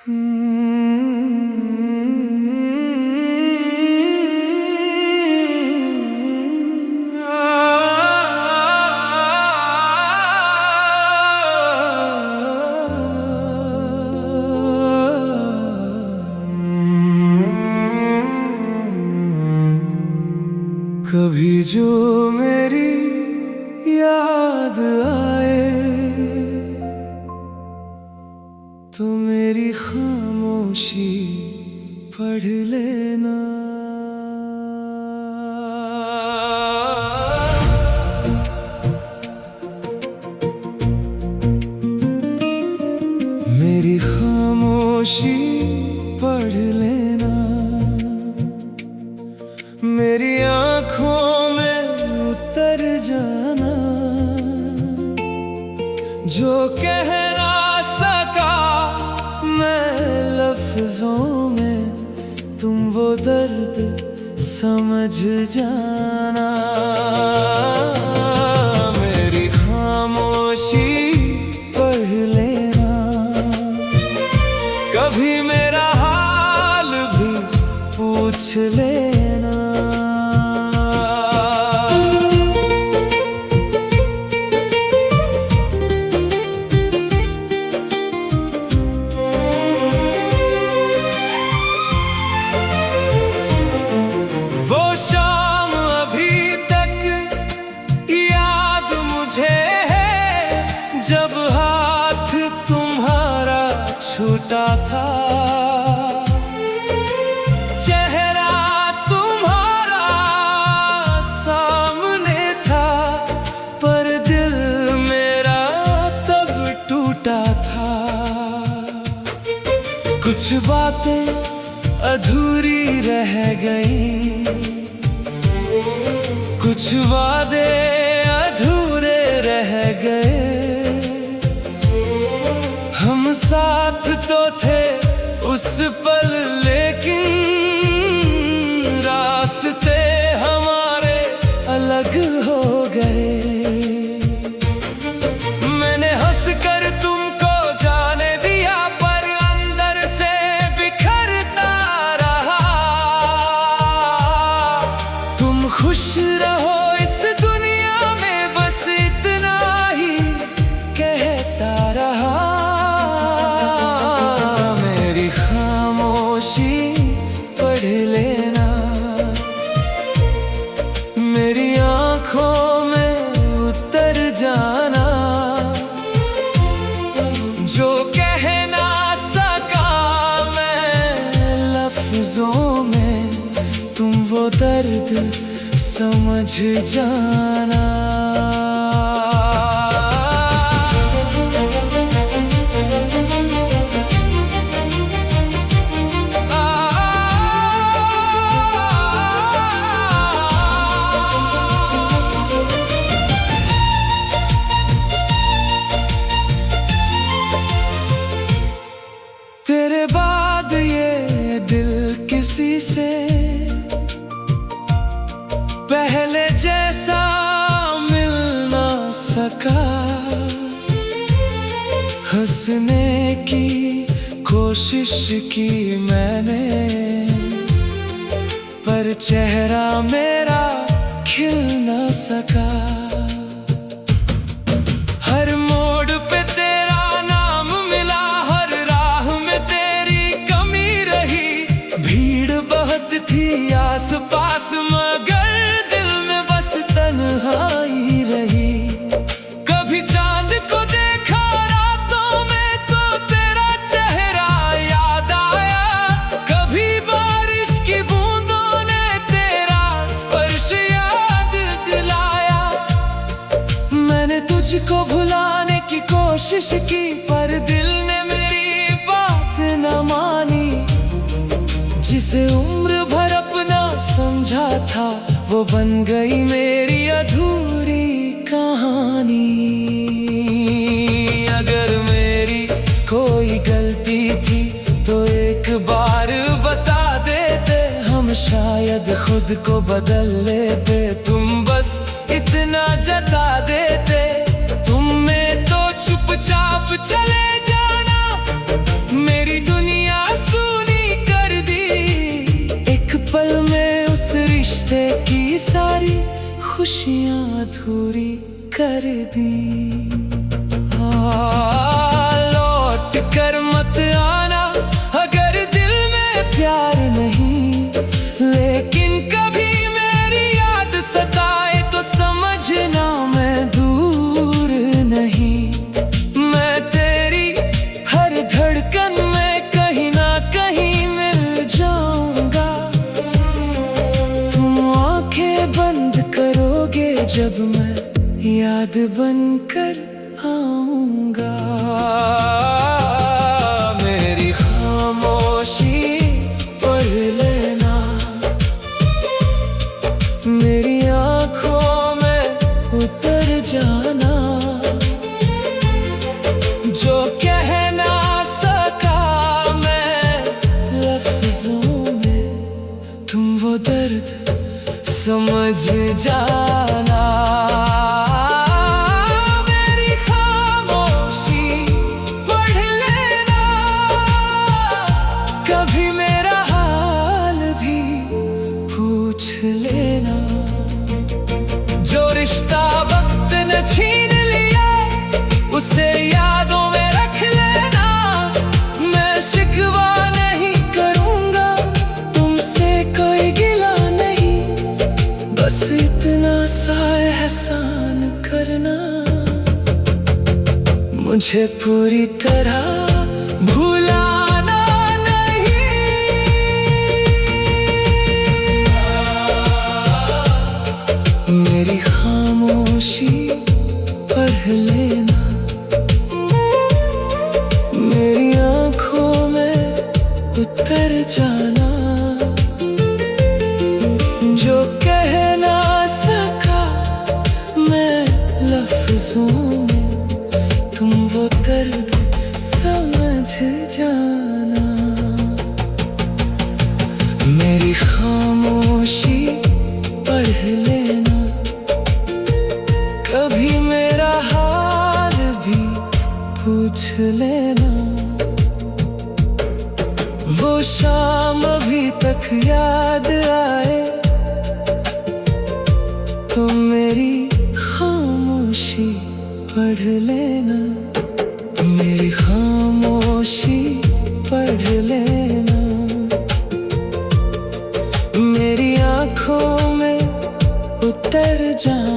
कभी जो मेरी याद आए तो मेरी खामोशी पढ़ लेना। मेरी खामोशी पढ़ लेना, मेरी आँखों में उतर जाना। जो कह ना सका मैं लफ्जों में, तुम वो दर्द समझ जाना। मेरी खामोशी पढ़ लेना, कभी मेरा हाल भी पूछ लेना। वो शाम अभी तक याद मुझे है, जब हाथ तुम्हारा छूटा था। चेहरा तुम्हारा सामने था, पर दिल मेरा तब टूटा था। कुछ बातें अधूरी रह गई, कुछ वादे अधूरे रह गए। हम साथ तो थे उस पल, लेकिन रास्ते हमारे अलग हो गए। मैंने हंसकर तुमको जाने दिया, पर अंदर से बिखरता रहा। तुम खुश रहो इस दुनिया में, बस इतना ही कहता रहा। मेरी खामोशी पढ़ लेना, मेरी आँखों में उतर जाना। जो कह ना सका मैं लफ्जों में, तुम वो दर्द समझ जाना। तेरे बाद ये दिल किसी से पहले जैसा मिल ना सका। हंसने की कोशिश की मैंने, पर चेहरा मेरा खिल ना सका। हर मोड़ पे तेरा नाम मिला, हर राह में तेरी कमी रही। भीड़ बहुत थी आस पास, मगर दिल में बस तन्हाई रही। कभी चांद को देखा रातों में तो तेरा चेहरा याद आया। कभी बारिश की बूंदों ने तेरा स्पर्श याद दिलाया। मैंने तुझको भुलाने की कोशिश की, पर दिल ने मेरी बात न मानी। जिसे उम्र भर अपना समझा था, वो बन गई मेरी अधूरी कहानी। अगर मेरी कोई गलती थी तो एक बार बता देते, हम शायद खुद को बदल लेते। तुम बस इतना जता देते, तुम में तो चुपचाप चले जाना। मेरी दुनिया अधूरी कर दी। लौट कर मत आना अगर दिल में प्यार नहीं, लेकिन कभी मेरी याद सताए तो समझना मैं दूर नहीं। मैं तेरी हर धड़कन में कहीं ना कहीं मिल जाऊंगा। तुम आंखें बंद करोगे जब मैं याद बनकर आऊंगा। मेरी खामोशी पढ़ लेना, मेरी आंखों में उतर जाना। जो कह ना सका मैं लफ्जों में, तुम वो दर्द समझ जाना। मेरी खामोशी पढ़ लेना, कभी मेरा हाल भी पूछ लेना। जो रिश्ता वक्त ने छीन लिया उसे यादों में रख लेना। मैं शिकवा नहीं करूंगा, तुमसे कोई गिला नहीं, बस इतना सा एहसान करना, मुझे पूरी तरह भुलाना नहीं। मेरी खामोशी पढ़ लेना, मेरी आंखों में उतर जाना। जो कह ना सका मैं लफ्जों में, तुम वो दर्द समझ जाना। मेरी खामोशी पढ़ लेना, कभी मेरा हाल भी पूछ लेना। वो शाम अभी तक याद आए तो मेरी खामोशी पढ़ लेना। मेरी खामोशी पढ़ लेना, मेरी आंखों में उतर जाना।